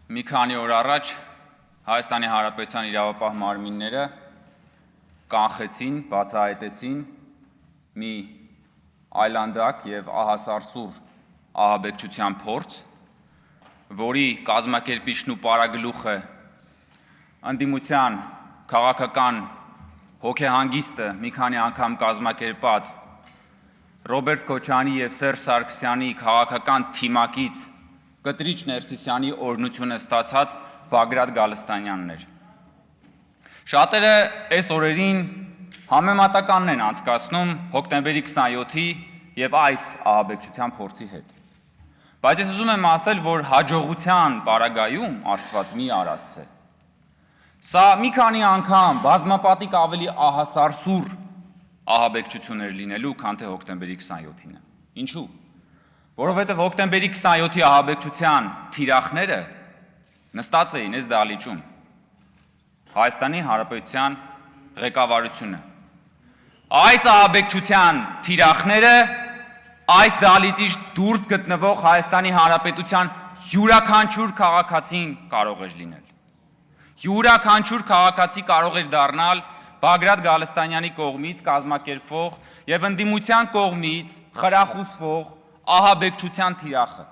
Մի քանի օր առաջ Հայաստանի Հանրապետության իրավապահ մարմինները կանխեցին, բացահայտեցին մի այլանդակ եւ ահասարսուր ահաբեկչության փորձ, որի կազմակերպիչն ու պարագլուխը ընդդիմության քաղաքական հոգեհանգիստը մի քանի անգամ կազմակերպած Ռոբերտ Քոչարյանի եւ Սերժ Սարգսյանի քաղաքական թիմակից Կտրիչ Ներսիսյանի օրհնությունը ստացած Բագրատ Գալստանյանն էր։ Շատերը այս օրերին համեմատականն են անցկացնում հոկտեմբերի 27-ի եւ այս ահաբեկչության փորձի հետ։ Բայց ես ուզում եմ ասել, որ հաջողության պարագայում Աստված մի արասցե։ Սա մի քանի անգամ բազմապատիկ ավելի ահասարսուր ահաբեկչություններ լինելու, քան թե հոկտեմբերի 27-ինը։ Ինչու՞։ Որովհետև հոկտեմբերի 27-ի ահաբեկչության թիրախները նստած էին այս դահլիճում Հայաստանի Հանրապետության ղեկավարությունը։ Այս ահաբեկչության թիրախները այս դահլիճից դուրս գտնվող Հայաստանի Հանրապետության յուրաքանչյուր քաղաքացին կարող էր լինել։ Յուրաքանչյուր քաղաքացի կարող էր դառնալ Բագրատ Գալստանյանի կողմից կազմակերպվող եւ ընդդիմության կողմից խրախուսվող ահաբեկչության թիրախը։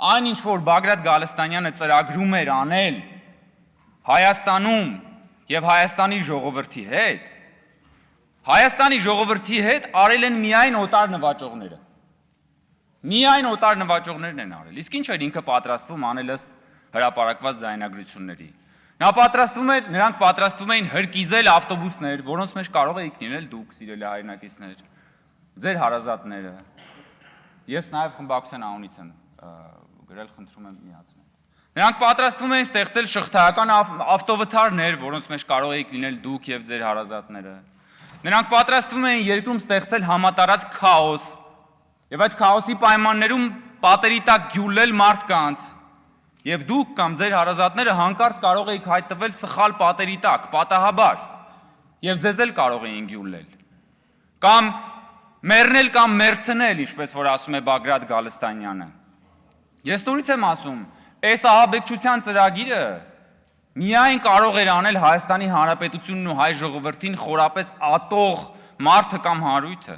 Այն ինչ որ Բագրատ Գալստանյանը ծրագրում էր անել Հայաստանում եւ Հայաստանի ժողովրդի հետ արել են միայն օտար նվաճողները։ Միայն օտար նվաճողներն են արել։ Իսկ ինչ էր ինքը պատրաստվում անել ըստ հրապարակված ձայնագրությունների։ Նրանք պատրաստվում էին հրկիզել ավտոբուսներ, որոնց մեջ կարող էիք լինել դուք, սիրելի հայրենակիցներ, ձեր հարազատները։ Ես նաև խմբակցության անունից եմ գրել, խնդրում եմ միացնել։ Նրանք պատրաստվում էին ստեղծել շղթայական ավտովթարներ, որոնց մեջ կարող էիք լինել դուք եւ ձեր հարազատները։ Նրանք պատրաստվում էին երկրում ստեղծել համատարած քաոս եւ այդ քաոսի պայմաններում պատերի տակ գյուլել մարդկանց եւ դուք կամ ձեր հարազատները հանկարծ կարող էիք հայտնվել սխալ պատերի տակ, պատահաբար, եւ ձեզ էլ կարող էին գյուլել։ Կամ մեռնել կամ մերցնել, ինչպես որ ասում է Բագրատ Գալստանյանը։ Ես նորից եմ ասում, այս ահաբեկչության ծրագիրը միայն կարող էր անել Հայաստանի Հանրապետությունն ու հայ ժողովրդին խորապես ատող մարդը կամ հարույթը։